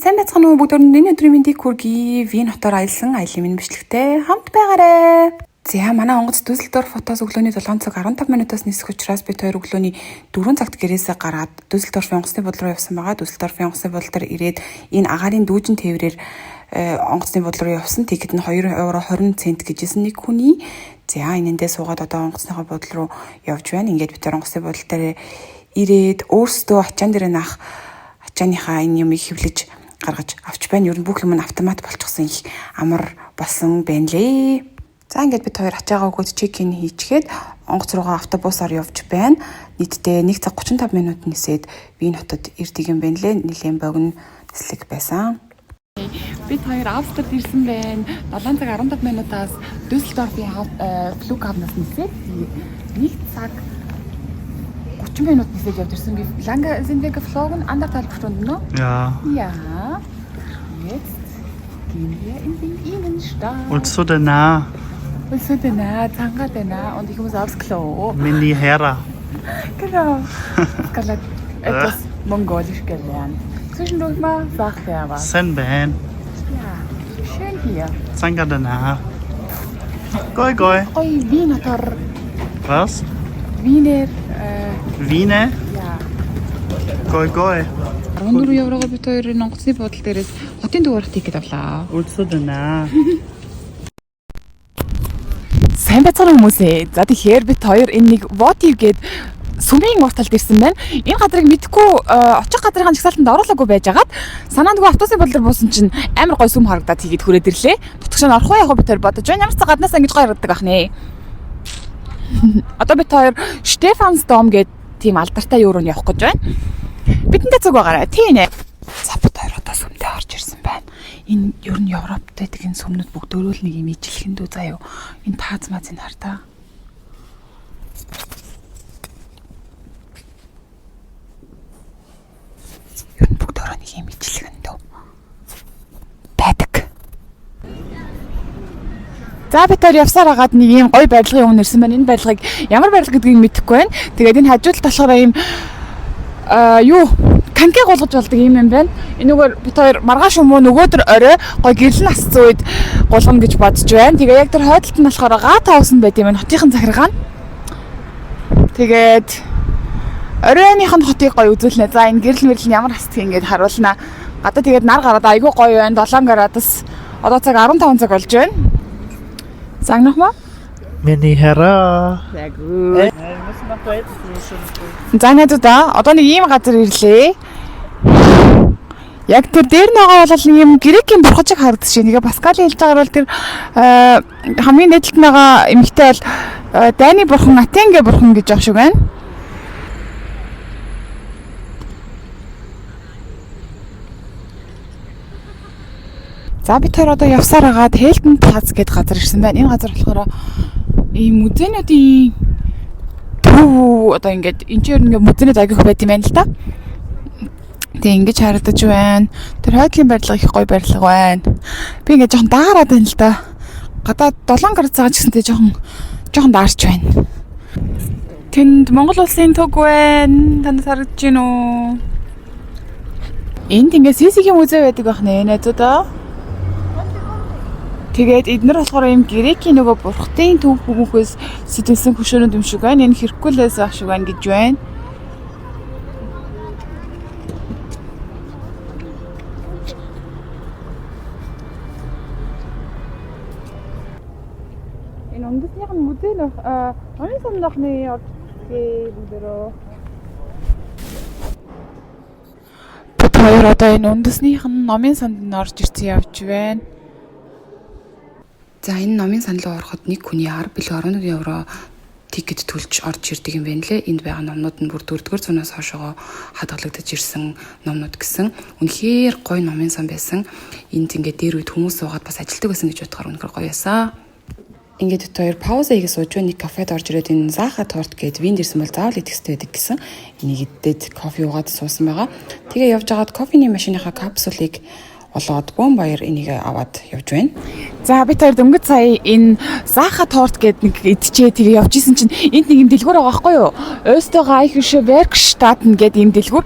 Сайн байцгаана уу бүгд өнөөдрийн мэндийг хүргэе. Вин хотоор аялсан аялын минь бичлэгтэй хамт байгаарай. За манай онгоц Дүсэлдорф хотоос өглөөний 7 цаг 15 минутаас нисэх учраас бид хоёр өглөөний 4 цагт гэрээсээ гараад Дүсэлдорфын онгоцны бодол руу явсан байгаа. Дүсэлдорфын онгоцны бодолд ирээд энэ агаарын дүүжин тээврээр онгоцны бодол руу явсан. Тэгэхэд нь 2 евро 20 цент гэжсэн нэг хүний. За энэндээ суугаад одоо онгоцныхоо бодол руу явж байна. Ингээд бид хоёр онгоцны бодол дээр ирээд өөрсдөө ачаан дээр наах ачааныхаа энэ юмыг хэвлэж гаргаж авч байна. Ер нь бүх юм нь автомат болчихсон их амар болсон байна лээ. За ингээд бид хоёр ачаагаа өгөөд чекин хийчихэд онгоц руугаа автобусаар явж байна. Нийтдээ 1 цаг 35 минут нисээд Вин хотод ирдэг юм байна лээ. Нилээн богино нислэг байсан. Бид хоёр Австрид ирсэн байна. 7 цаг 15 минутаас Дүсэлдорфын Flughafen-аас нисээд 1 цаг 30 Minuten nisiert auf der Sinn. Wie lange sind wir geflogen? 1,5 Stunden, ne? Ja. Ja. Jetzt gehen wir in die Innenstadt. Und so nah. Und so nah, Tanga nah und ich muss aufs Klo. Mini Hera. Genau. Ich habe etwas Mongolisch gelernt. Zwischendurch mal sagt er was. Senben. Ja, schön hier. Tanga nah. Goi goi. Oi, Wiener. Was? Wiener. Wiener? Ja. Goi goi. 14 еврогоор бид хоёрын онгоцны бодол дээрээс хотын дүүрэх тикет авлаа. Улсудана. Сайн байцгаана хүмүүсээ. За тэгэхээр бид хоёр энэ нэг Votiv гээд сүмийн урталд ирсэн байна. Энэ газрыг мэдгүй очих газрын жагсаалтанд оруулаагүй байжгаад санаандгүй автобусын бодлоор буусан чинь амар гой сүм харагдаад хийгээд хүрээд ирлээ. Тутагшаа орох уу яг бид хоёр бодож байна. Ямар ч гаднаас ингэж гой харагддаг ахнэ. Одоо бид хоёр Stephansdom гээд тийм алдартай юу руу явах гэж байна. Бидэнтэй зүг байгаарай. Тийм ээ. За бид хоёр одоо сүмдээ орж ирсэн байна. Энэ ер нь Европт байдаг энэ сүмнүүд бүгдөө л нэг юм ижилхэн дүү заа юу. Энэ таазмазын хар та. Ер нь бүгдөө нэг юм ижилхэн дүү байдаг. За бид хоёр явсаар хагаад нэг юм гоё барилгын өмнө ирсэн байна. Энэ барилгыг ямар барилга гэдгийг мэдэхгүй байна. Тэгээд энэ хажууд болохоор ийм канкиг голгож болдог юм байна. Энэгээр бид хоёр маргааш өмнө нөгөөдөр орой гоё гэрлэн асцсан үед голгоно гэж бодож байна. Тэгээ яг тэр хойдолт нь болохоор гаа тавсан байт юм байна. Хотынхан захиргаа нь. Тэгээд оройных нь хотыг гоё үзүүлнэ. За энэ гэрэл мэрлэн ямар хасдаг ингэж харуулнаа. Гадаа тэгээд нар гараад айгүй гоё байна. 7 градус. Одоо цаг 15 цаг болж байна. Sag nochmal. Mini Hera. Sehr gut. За нэг да одоо нэг ийм газар ирлээ. Яг тэр дээр байгаа бол нэг юм грекийн бурхажиг харагдаж байна. Тэгээ Паскалийн хэлж байгаагаар бол тэр хамгийн нийтлэлт байгаа эмэгтэй бол дайны бурхан Атенгэ бурхан гэж явах шиг байна. За бид хоёр одоо явсаар хагаад Hilton Plaza гэдэг газар ирсэн байна. Энэ газар болохоор ийм музейнуудын төв одоо ингээд энэ ч ингээ музейнууд агих байт юм байна л да. Тэгээ ингэж харагдаж байна. Тэр хойдлын барилга их гоё барилга байна. Би ингээ жоохон даарад байна л да. Гадаад 7 градус байгаа ч гэсэнтэй жоохон даарч байна. Тэнд Монгол улсын төг байна. Танд харагдаж байна уу? Энд ингээ CC-ийн музей байдаг байх нэ найзуудаа. Тэгээд эднэр болохоор юм грекийн нөгөө бурхтын төв бүхнээс сэтэлсэн хөшөөрөнд юм шиг байна. Энэ Hercules ах шиг байна гэж байна. Энэ үндэснийх нь музей нөх хамгийн сандахны бүдэрөө. Бид хоёр одоо энэ үндэснийх нь номын санд орж ирсэн явж байна. За энэ номын санд руу ороход нэг хүний 10 билет 11 евро тикет төлж орж ирдэг юм байна лээ. Энд байгаа номнууд нь бүр 4-р зуунаас хойшоо хадгалагдаж ирсэн номнууд гэсэн. Үнэхээр гоё номын сан байсан. Энд ингээд дээр үед хүмүүс суугаад бас ажилтдаг байсан гэж бодохоор үнэхээр гоё ясаа. Ингээд бид хоёр пауза хийгээ сууж нэг кафед орж ирээд энэ Заха торт гээд Винд ирсэн бол заавал идэх хэрэгтэй байдаг гэсэн. Энийг идээд кофе уугаад суусан байгаа. Тэгээ явж байгаад кофений машиныхаа капсулыг болоод бөөн баяр энийг аваад явж байна. За бид хоёр дөнгөж сая энэ Саха торт гэдэг нэг идчихээ тэгээ явж исэн чинь энд нэг юм дэлгүүр байгаа байхгүй юу? Österreichische Werkstätten гэдэг юм дэлгүүр.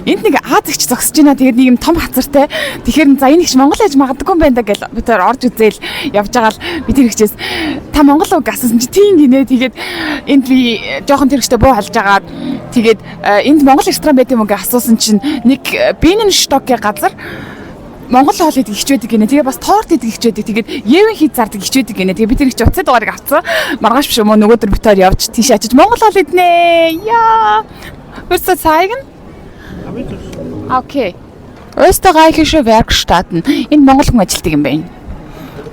Энд нэг Аз ихч зогсож байна. Тэгээд нэг юм том хацартай. Тэгэхээр за энэ ихч Монгол ээж магадгүй юм байна да гэж бид хоёр орж үзээл явж байгаа л би тэр ихчээс та Монгол уу гэсэн чинь тийм гинэ. Тэгээд энд би жоохон тэр ихчтэй буу халж агаад тэгээд энд Монгол ресторан байт юм уу гэж асуусан чинь нэг Bienenstock-ийн газар Монгол хоол идэх хичээдэг гинэ. Тэгээ бас торт идэх хичээдэг. Тэгээд евэн хийж зардаг хичээдэг гинэ. Тэгээ бид тэр их уцаа дугаарыг авцсан. Маргааш биш юм уу нөгөөдөр бид хоёр явж тийш очиж Монгол хоол иднэ. Яа. Willst du zeigen? Окей. Österreichische Werkstätten. Энэ монгол хүн ажилладаг юм байна.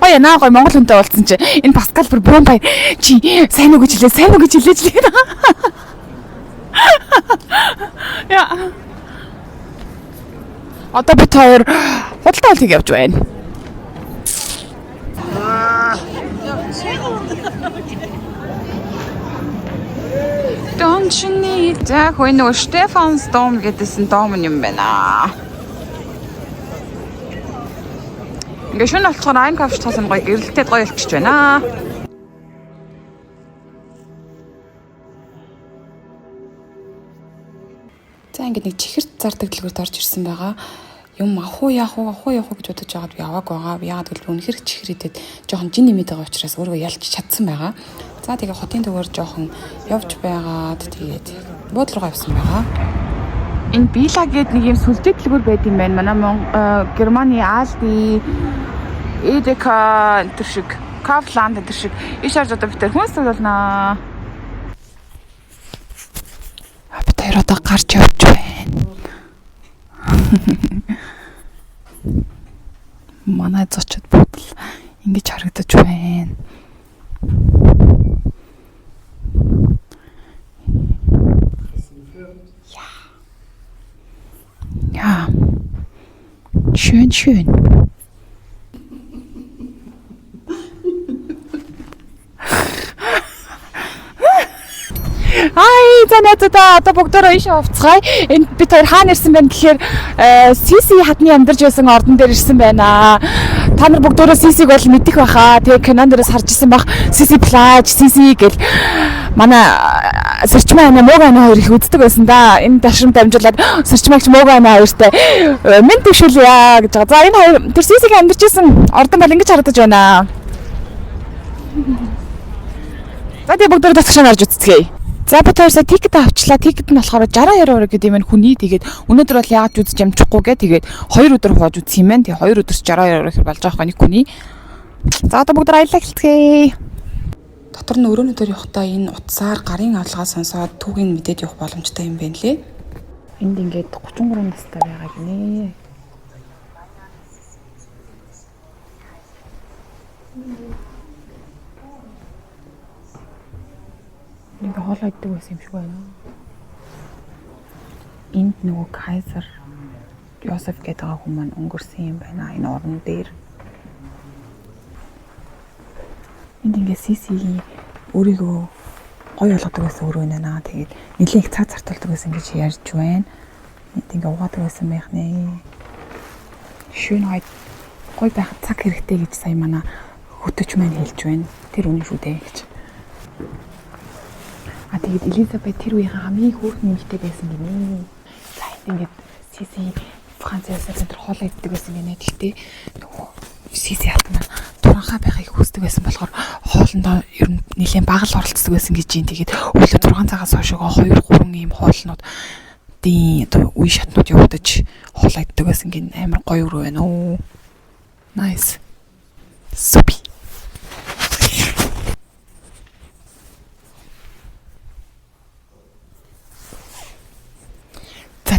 Ой наа гой монгол хүнтэй уулзсан чи энэ Паскал бүр бөөн баяр чи сайн уу гэж хэлээж лээ. Яа. Одоо бид хоёр худалдаа авалтыг явж байна. Дончны за хой нөгөө Stephansdom гэдсэн дом юм байна. Ингээ шөнө болохоор Einkaufsstraße гоё гэрэлтэй гоё болчихж байна. За ингээд нэг чихэрт зардаг дэлгүүрт орж ирсэн байгаа. Юм авах уу гэж бодож байгаад би аваагүй байгаа. Яагаад гэвэл үнэхээр чихэрэдэд жоохон жин нэмээд байгаа учраас өөрөө ялж чадсан байгаа. За тэгээ хотын төвөр жоохон явж байгаад тэгээд буудлын руу явсан байгаа. Энэ Била гэдэг нэг юм сүлжээ дэлгүүр байд юм байна. Манай Германы Aldi, Edeka энэ шиг, Kaufland энэ шиг иш харж одоо бид тэр хүнс болно. Бид хоёр одоо гарч явж байна. Манай зочид бодол ингэж харагдаж байна. Ja. Schön. Ай, занятаа одоо бүгдөө ийш овцгаая. Энд бид хоёр хаана ирсэн байна гэхээр Сиси хатны амьдарч байсан ордон дээр ирсэн байна. Та нар бүгдөө Сисиг бол мэдэх байхаа. Тэгээ кинон дээрээс харж ирсэн бах. Сиси плаж, Сиси гэл манай сэрчмээ муугана хоёр их үздэг байсан да. Энэ дашрамд амжуулаад сэрчмаагч муугана хоёртай мен төвшүүлье гэж байгаа. За энэ хоёр тэр Сисигийн амьдарч байсан ордон бол ингэж харагдаж байна. За тэгээ бүгдөө тасгшаа харж үзцгээе. За бид хоёрсаа тикет авчлаа. Тикет нь болохоор 60 евро гэдэг юм хүний. Тэгээд өнөөдөр бол яагаад үзэж амжихгүй гэ. Тэгээд 2 өдөр хувааж үзсэн юм байна. Тэгээд 2 өдөрс 60 евро хэр болж байгаа нэг хүний. За одоо бүгд аялал эхэлцгээе. Дотор нь өрөөнөө дээр явахдаа энэ утсаар гарын авалгаа сонсоод түүгийг мэдээд явах боломжтой юм байна лээ. Энд ингээд 33 настай байгаа гинэ. Нэг хоол иддэг байсан юм шиг байна. Энд нөгөө Кайзер Йосеф гэдэг хүн маань өнгөрсөн юм байна. Энэ орон дээр. Энд ингээ Сисигийн өөрийгөө гоё болгодог байсан өрөө нэ. Тэгээд нэлээд цаг зартуулдаг байсан гэж ярьж байна. Энд ингээ угаадаг байсан байх нэ. Шүүн гоё байхад цаг хэрэгтэй гэж сая манай хөтөч маань хэлж байна. Тэр үнэн шүү дээ гэж. Тэгээд Элизабет тэр үеийн хамгийн хөөрхөн эмэгтэй байсан гинэ. За ингээд Сиси Францаас тэр хоол иддэг байсан гинэ. Гэхдээ нөгөө Сиси хатна туранхаа байхыг хүсдэг байсан болохоор хоолндоо ер нь нэлээд бага л оролцдог байсан гэж юм. Тэгээд өглөө 6 цагаас хойш 2-3 ийм хоолнууд дий одоо үе шатнууд явагдаж хоол иддэг байсан гин амар гоё өрөө байна оо. Nice. Супи.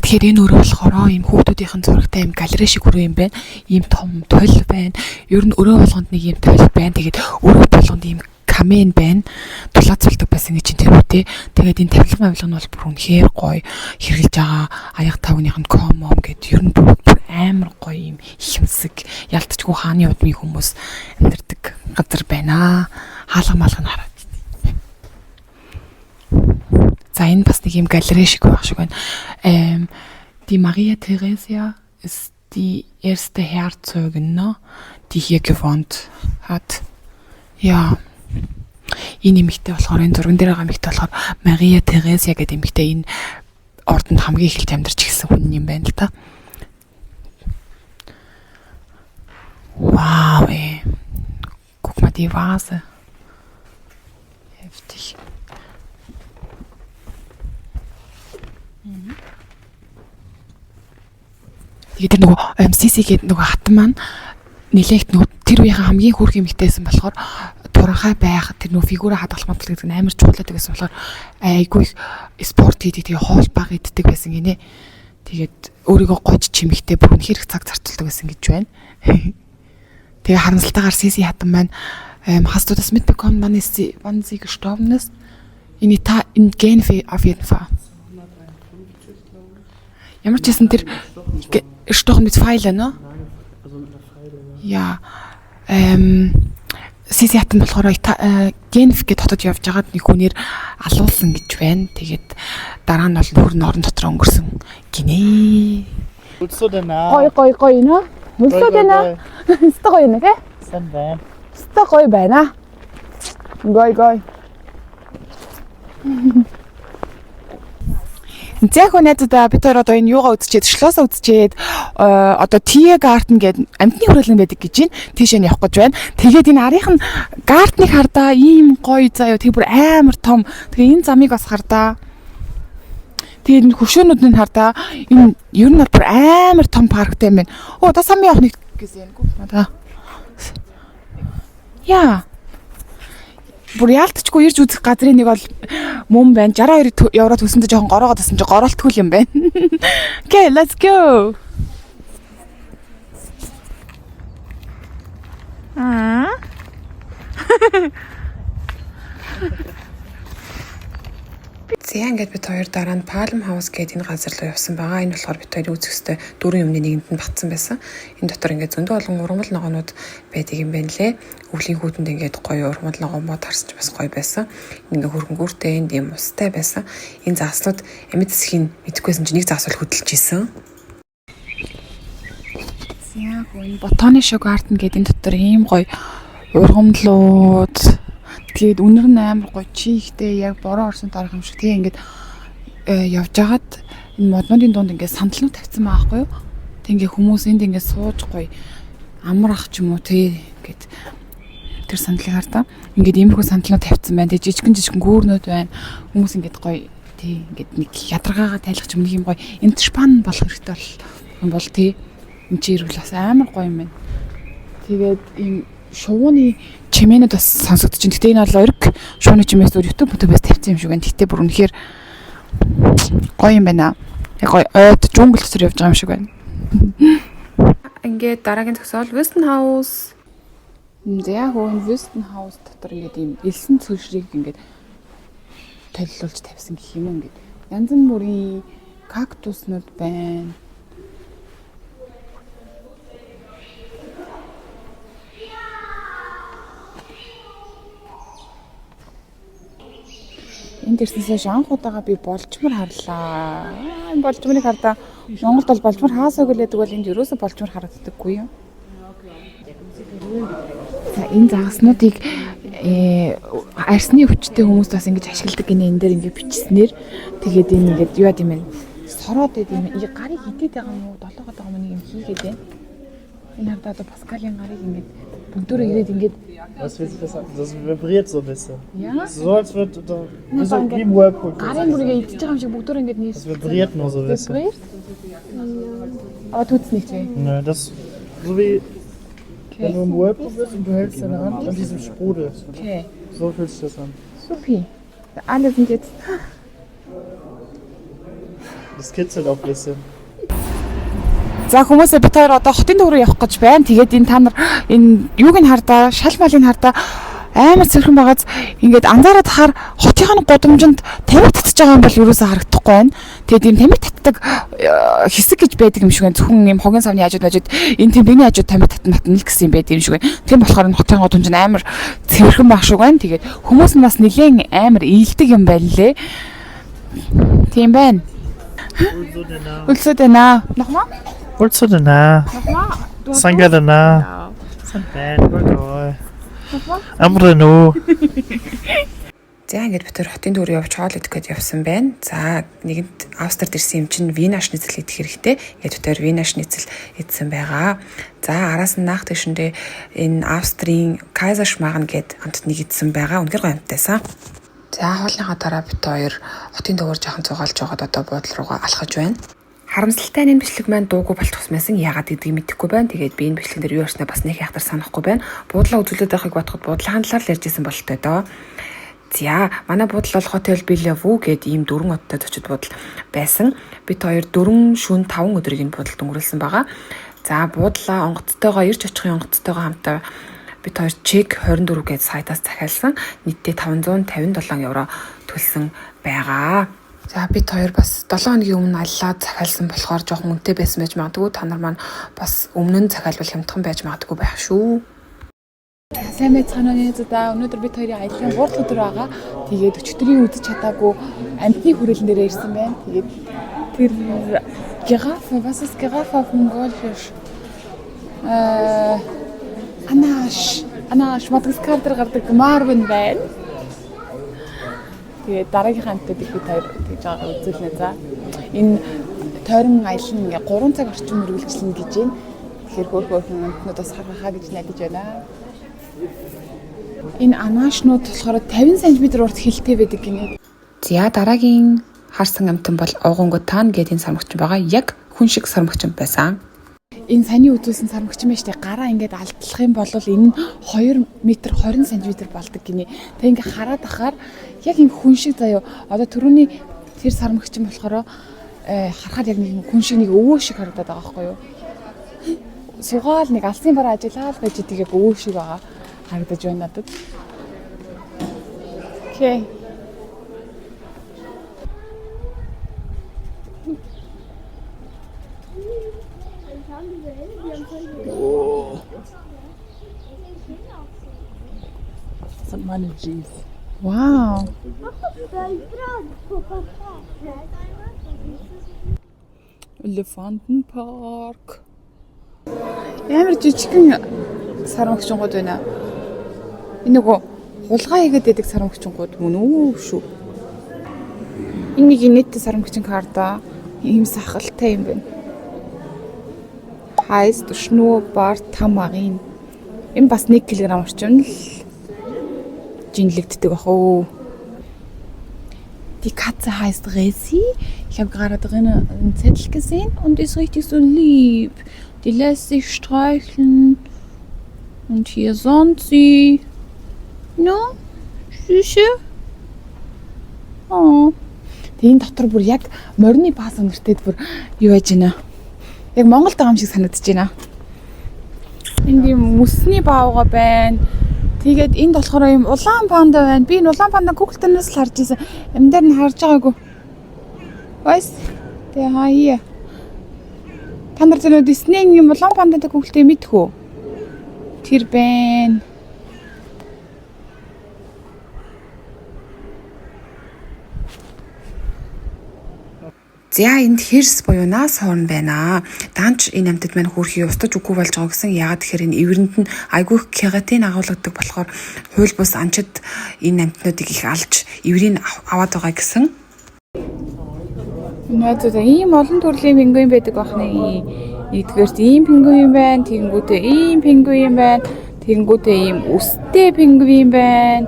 Тэгэхээр энэ өрөө болохоор ийм хүүхдүүдийн зурагтай ийм галерей шиг өрөө юм байна. Ийм том тойл байна. Ер нь өрөө болгонд нэг ийм тойл байна. Тэгээд өрөө болгонд ийм камен байна. Дулаацуулдаг байсан гэж тэр үтэй. Тэгээд энэ тавилга нь бол бүр үнэхээр гоё хэрглэж байгаа. Аяг тавныхын комом гэдэг ер нь бүр амар гоё ийм ихэмсэг ялтчгүй хааны удмын хүмүүс амьдардаг газар байна. Хаалга малга нь хараад. За энэ бас нэг юм галерей шиг байх шиг байна. Die Maria Theresia ist die erste Herzogin, ne, die hier gewohnt hat. Ja. Энэ эмэгтэй болохоор энэ зурган дээр байгаа эмэгтэй болохоор Мария Терезия гэдэг эмэгтэй энэ ордонд хамгийн ихэлж амьдарч ирсэн хүн юм байна л да. Вау. Guck mal die Vase. Heftig. Тэгээд тэр нөгөө MCC гэдэг нөгөө хатан маань нэлээд нөгөө тэр үеийн хамгийн хүүрх эмэгтэйсэн болохоор туранхай байх тэр нөгөө фигура хадгалах модал гэдэг нь амар чухал гэсэн болохоор айгүй спорт хийдэг тэгээ хоол баг иддэг байсан гинэ. Тэгээд өөрийгөө гож чимэгтэй бүр үнэхээр цаг зарцуулдаг байсан гэж байна. Тэгээ харамсалтайгаар Сиси хатан маань hast du das mitbekommen, wann sie gestorben ist? In Genf auf jeden Fall. Ямар ч гэсэн тэр Stochen mit Pfeilen, ne? Also mit einer Pfeile, ja. Сиси хатан болохоор Genf гэдэг хотод явж байгаад нэг хүнээр алуулсан гэж байна. Тэгээд дараа нь бол нүүрэн орон дотор өнгөрсөн гинэ. Willst du denn nach? Гой нэ? Willst du denn nach? Өстө гоё нэ? Sen байна. Өстө гоё байна. Гой. Зэхөө найзуудаа бид хоёр одоо энэ юугаа үзчихэд, шлосоо үзчихэд одоо Tiergarten гэдэг амьтны хүрээлэн байдаг гэж байна. Тийшээ нь явах гэж байна. Тэгээд энэ арийнх нь гартныг хардаа ийм гоё заяа тэг бүр амар том. Тэгээ энэ замыг бас хардаа. Тэгээд энэ хөвшөөнүүдийг хардаа. Энэ ер нь бүр амар том парктай юм байна. Оо да самын явах нэг гэсэн юм да. Яа. Бүр яалтчгүй ирж үзэх газрын нэг бол мөн байна. 62 евро төсөндө жоохон гороогоо тасан чи гороолтгүй юм байна. Okay, let's go. За ингээд бид хоёр дараа нь Palm House гэдэг энэ газар руу явсан байгаа. Энэ болохоор бид хоёрын үзэх ёстой дөрвөн юмны нэгэнд нь батсан байсан. Энэ дотор ингээд зөндөө олон ургамал ногоонууд байдаг юм байна лээ. Өвлийн хүүтэнд ингээд гоё ургамал ногоон мод харсан ч бас гоё байсан. Ингээ хөрөнгөөртэй энд юм устай байсан. Энэ зааслууд амьд засгийн мэдхгүйсэн чинь нэг заасвал хөдөлж исэн. Яг энэ Botanical Garden гэдэг энэ дотор ийм гоё ургамлууд. Тэгээд үнэр нь амар гоё чихтэй яг бороо орсон дарах юм шиг тийм ингээд явж агаад энэ моднуудын дунд ингээд сандалнууд тавьсан байгаа байхгүй юу. Тэг ингээд хүмүүс энд ингээд сууж гоё амар ах ч юм уу тий ингээд тэр сандлыг хардаа ингээд иймэрхүү сандалнууд тавьсан байна. Тэг жижигэн гүүрнүүд байна. Хүмүүс ингээд гоё тий ингээд нэг ядаргаагаа тайлах юм нэг юм гоё энэ шпан болох хэрэгтэй бол тий энэ чирүүл бас амар гоё юм байна. Тэгээд ийм шувууны чимээнүүд бас сонсогдож байна. Гэтэ энэ бол ориг шууны чимээс өөр YouTube-ээс тавьсан юм шиг байна. Гэтэ бүр үнэхээр гоё юм байна. Яг гоё ойд жунгл дотор явж байгаа юм шиг байна. Ингээд дараагийн зогсоол Wüstenhaus. Яг энэ Wüstenhaus дотор ингээд ийм элсэн цөлшрийг ингээд толилуулж тавьсан гэх юм ингээд янз бүрийн кактуснууд байна. Энд ирснээс анхудаага би болжмор харлаа. Энэ болжморыг хардаа Монголд бол болжмор хаасаа гэлээдэг бол энд ерөөсө болжмор харагддаггүй юм. За энэ загаснуудыг арсны өвчтэй хүмүүс бас ингэж ашигладаг гинэ энэ дээр ингэ бичснээр тэгээд энэ ингээд юу яд юм бэ? Сороод байд юм. Гарыг хитээд байгаа юм уу? Долоогоод байгаа юм нэг юм хийгээд байна. Энэ хардаа одоо Паскалийн гарыг ингээд бүгдөө ирээд ингээд Was willst du besser? Das vibriert so ein bisschen. Ja? So als wird so wie im Whirlpool. гарын бүргээ идчихэж байгаа юм шиг бүгдөө ингээд нийс. Das vibriert nur so ein bisschen. Vibriert? Aber tut's nicht weh. Nö, das so wie wenn du im Whirlpool bist und du hältst deine Hand an diesem Sprudel. Okay. So fühlt sich das an. Supi. Alle sind jetzt. Das kitzelt auch ein bisschen. За хүмүүсээ бид хоёр одоо хотын төв рүү явах гэж байна. Тэгээд энэ та нар энэ юуг нь хардаа, шал малыг хардаа амар цэрхэн байгааз ингээд анзаараад хахаар хотын гудамжинд тамхи татж байгаа юм бол юусаа харагдахгүй байна. Тэгээд ийм тамхи татдаг хэсэг гэж байдаг юм шиг байна. Зөвхөн ийм хогийн савны хажууд энэ тийм биений хажууд тамхи татна л гэсэн юм байдаг юм шиг байна. Тийм болохоор энэ хотын гудамжинд амар цэвэрхэн байх шиг байна. Тэгээд хүмүүс нь бас нэлээд амар ийдэг юм байна лээ. Тийм байна. Und so Nochmal? Wolltest du denn da? Sanga denn da? Амрано. За ингээд бид хотын дүүр явж хоол идэх гээд явсан байна. За нэгэнд Австрид ирсэн юм чинь вина шницэл идэх хэрэгтэй. Ингээд бид вина шницэл идсэн байгаа. За араас нь наах дэшэндээ энэ Австрийн Kaiserschmarrn гээд амтныг идсэн байгаа. Үнэхээр гоё амттайсан. За хоолныхаа дараа бид хоёр хотын дүүр жоохон цугаалж байгаад одоо буудлын руугаа алхаж байна. Харамсалтай энэ бичлэг маань дуугүй болчихсон байсан. Яагаад гэдгийг мэдэхгүй байна. Тэгээд би энэ бичлэгэн дээр юу ярьснаа бас нэг яхтар санахгүй байна. Буудлаа үзүүлээд байхыг бодоход буудлын хандлаар л ярьж исэн бололтой доо. За манай буудал бол Hotel Bellevue гэдэг ийм 4 одтой зочид буудал байсан. Бид хоёр 4 шөнө 5 өдрийг энэ буудалд өнгөрүүлсэн байгаа. За буудлаа онгоцтойгоо ирж очихын онгоцтойгоо хамтаа бид хоёр чек 24 гээд сайтаас захиалсан. Нийтдээ 557 евро төлсөн байгаа. За бид хоёр бас 7 хоногийн өмнө аллаад захиалсан болохоор жоохон үнэтэй байсан байж магадгүй. Та нар маань бас өмнө нь захиалбал хямдхан байж магадгүй байх шүү. Сайн байцгаана за өнөөдөр бид хоёрын аяллаа 3 өдөр байгаа. Тэгээд өчтөрийн үзэж чадаагүй амтны хүрээлэн дээр ирсэн байна. Тэгээд тэр Giraffe, was ist Giraffe auf Mongolisch? Анаш Мадагаскар дээр гардаг Marvin байна. Тэгээд дараагийн амтуудыг бид хоёр тэгж байгаа үзүүлнэ за. Энэ тойрон аялал нь 3 цаг орчим үргэлжлэнэ гэж байна. Тэгэхээр хөөрхөн амтнуудаас харахаа гэж найдаж байна. Энэ анаашнууд болохоор 50 см урт хилтэй байдаг гинэ. За дараагийн харсан амтан бол Огонгутан гэдэг энэ сармагчин байгаа. Яг хүн шиг сармагчин байсан. Энэ саний үзүүлсэн сармагчин байж тээ гараа ингээд алдлах юм бол энэ нь 2 м 20 см болдог гинэ. Тэг ингээд хараад ахаар яг энэ хүн шиг заяа. Одоо түрүүний тэр сармагчин болохоор харахад яг нэг хүн шиг нэг өвөө шиг харагдаад байгаа байхгүй юу? Сугаал нэг алсын бараа ажиллаад байж тийгээ өвөө шиг байгаа. Харагдаж байна надад. Окей. Wow. Elefantenpark. Ямар жижигхэн сармагчингууд байна. Энэ нөгөө хулгай хийгээд байдаг сармагчингууд мөн үү шүү. Энэ нэг нийт сармагчин карта ийм сахалтай юм байна. Heißt Schnurrbart Tamarin. Энэ бас 1 кг орчим л жинлэгддэг ах уу. Die Katze heißt Resi. Ich habe gerade drin einen Zettel gesehen und ist richtig so lieb. Die lässt sich streicheln. Und hier sonst sie. No, süße. Oh. Тийм дотор бүр яг морины бааз нэртэд бүр юу яаж байна? Яг Монголд байгаа юм шиг санагдаж байна. Энд юм мөсний баавга байна. Тэгээд энд болохоор юм улаан панда байна. Би энэ улаан панда Google дээр-нээс л харж ирсэн. Энд дээр нь харж байгаагүй. Weiß? Der hier. Та нар зөв Disney-ийн юм улаан пандатай Google дээр мэдэх үү? Тэр байна. За энд хэрс буюу нас хоорн байна. Данч энэ амьтад маань хөөрхий устж үгүй болж байгаа гэсэн. Яагаад тэгэхээр энэ эвэрэнд нь айгүй кератин агуулгадаг болохоор хууль бус анчид энэ амьтнуудыг их алж эврийг аваад байгаа гэсэн. Найзууд ийм олон төрлийн пингвин байдаг бахны. Нэгдүгээрт ийм пингвин байна, тэгэнгүүтээ ийм пингвин байна, тэгэнгүүтээ ийм өстэй пингвин байна.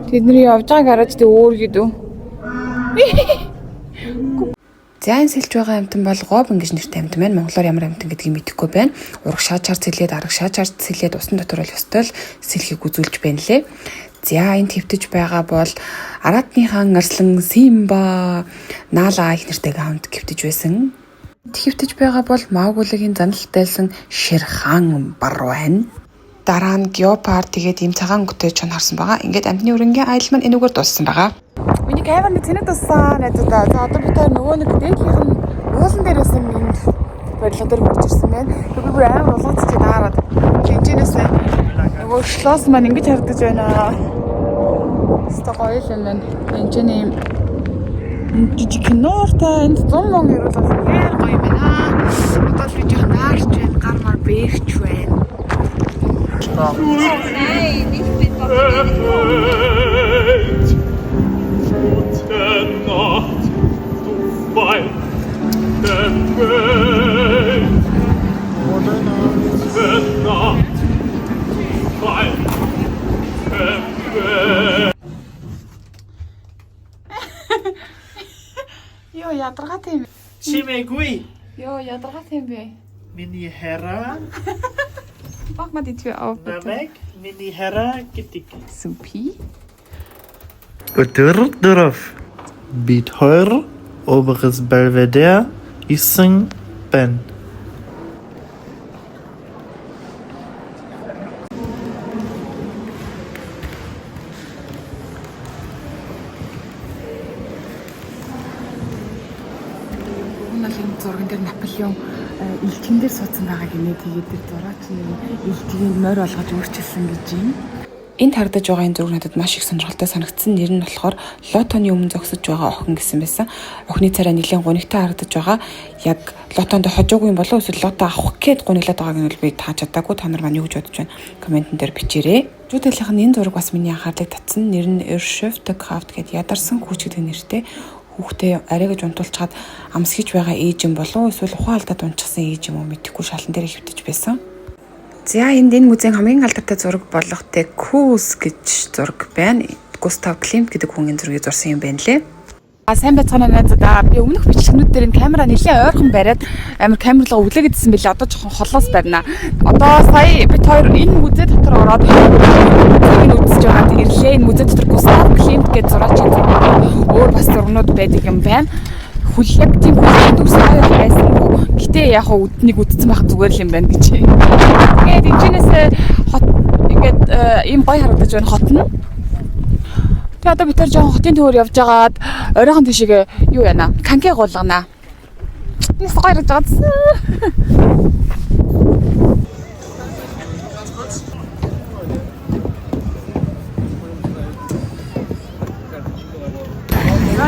Тэдний явж байгааг хараад тэ өөр гэдэг. За энэ сэлж байгаа амтан бол говн гэж нэртэй амтан байна. Монголоор ямар амтан гэдгийг мэдэхгүй байна. Ураг шаачаар цэлээд, арга шаачаар цэлээд усан дотор бол ёстой л сэлхийг үзүүлж байна лээ. За энэ твтэж байгаа бол Аратныхан арслан Симба Наала их нэртэй хамт твтэж байсан. Твтэж байгаа бол Маугулигийн заналттайсан Шерхан бар байна. Дараа нь Геопард тэгээд ийм цагаан өнгөтэй ч харсан байгаа. Ингээд амтны өрнгийн аялал маань энэгээр дууссан байгаа. Миний камер нэг цэнэг туссан найзуудаа. За одоо бид нөгөө нэг дээдлийнх нь уулан дээрээс юм барилга дээр хурж ирсэн байна. Би бүр амар улаацч даараад хинжэнээс нөгөө шлос маань ингэж харагдаж байна. Өстой гоё юм байна. Хинжэний юм Жижиг киноортой энд 100 мөн ирүүл бас нэр гоё юм байна. Одоо би жоохон наарч байна. Гар мар бэрч байна. Йоо ядаргатай юм. Чимэггүй. Йоо ядаргатай юм бэ. Миний herra. Mag maar dit weer open. Намайг миний herra гэдэг. Soepie. Өдөрөв. Бид хоёр oberes Belvedere исэн байна. Энэ зурган дээр Наполеон элтгэн дээр суудсан байгаа гинэ. Тэгээд тэр зураач элтгийг морь болгож өөрчилсөн гэж юм. Энд харагдаж байгаа энэ зураг надад маш их сонирхолтой санагдсан. Нэр нь болохоор лотоны өмнө зогсож байгаа охин гэсэн байсан. Охины царай нэлээд гунигтай харагдаж байгаа. Яг лотонд хожоогүй юм болов уу эсвэл лото авах гээд гуниглаад байгааг нь би тааж чадаагүй. Та нар маань юу гэж бодож байна? Комментэн дээр бичээрэй. Жуудалийнх нь энэ зураг бас миний анхаарлыг татсан. Нэр нь Erschöpfte Kraft гэдэг ядарсан хүч гэдэг нэртэй. Хүүхдээ арайгаж унтуулчаад амс хийж байгаа ээж юм болов уу эсвэл ухаан алдаад унчихсан ээж юм уу мэдэхгүй шалан дээр хөвтөж байсан. За энэ музейн хамгийн алдартай зураг болох Tekkus гэж зураг байна. Gustav Klimt гэдэг хүн энэ зургийг зурсан юм байна лээ. Сайн байцгаана надад. Би өмнөх бичлэгнүүд дээр энэ камера нэлээд ойрхон бариад амар камерлага өглөөгэдсэн байлээ. Одоо жоохон холоос байна. Одоо сая бид хоёр энэ музей дотор ороод музейг үзэж байгаа ирлээ. Энэ музей дотор Gustav Klimt гэдэг зураачийн зураг өөр бас зургнууд байдаг юм байна. Яг тийм хүлээт үстэй байсан. Гэтэ яг өднийг үдцэн байх зүгээр л юм байна гэж. Тэгээд энэчнээс хот ингээд ийм гоё харагдаж байна хот нь. Тэгээд одоо бид тэр жоохон хотын төвөр явж байгаад оройхон тийшээ юу яана? Канке гуулгана. Нэс гоё харагдаж байгаа.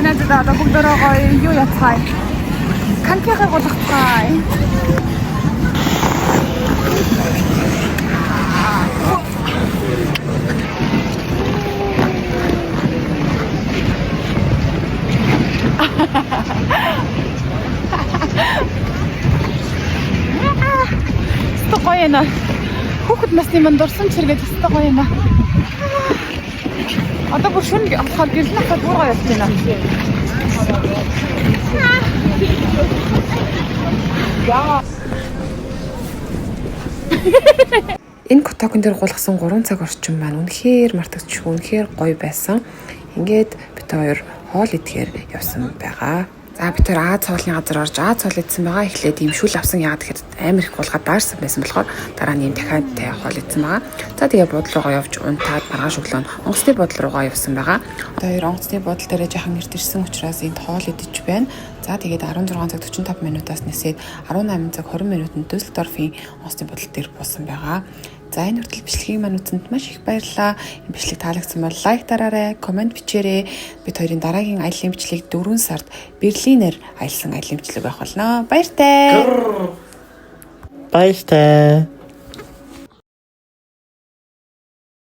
Надад одоо бүгдээрээ юу яцгаая. Канкега болгоцгаая. Стогоёна. Хүүхэд насны манд дурсан чиргээд стогоёна. Одоо бүр шүн болохоор гэрэл хахад бүр гоё явж байна. Энэ котокон дээр гулгасан 3 цаг орчим маань үнэхээр мартагдчихгүй, үнэхээр гоё байсан. Ингээд бид хоёр хоол идэхээр явсан байгаа. За бид тэр Аз хоолны газар орж Аз хоол идсэн байгаа. Эхлээд ийм шүл авсан яагаад гэхэд амар их булгаад даарсан байсан болохоор дараа нь ийм дахиад хоол идсэн байгаа. За тэгээ буудлын руугаа явж унтаад маргааш өглөө онгоцны буудлын руугаа явсан байгаа. Одоо хоёр онгоцны буудлын дээрээ жахан эрт ирсэн учраас энд хоол идэж байна. За тэгээд 16 цаг 45 минутаас нисээд 18 цаг 20 минутанд Düsseldorf-ийн онгоцны буудлын дээр буусан байгаа. За энэ хүртэл бичлэгийг маань үзсэнд маш их баярлалаа. Энэ бичлэг таалагдсан бол лайк дараарай, комент бичээрэй. Бид хоёрын дараагийн аялын бичлэг 4 сард Берлинээр аялсан аялын бичлэг байх болно. Баяртай. Баяртай.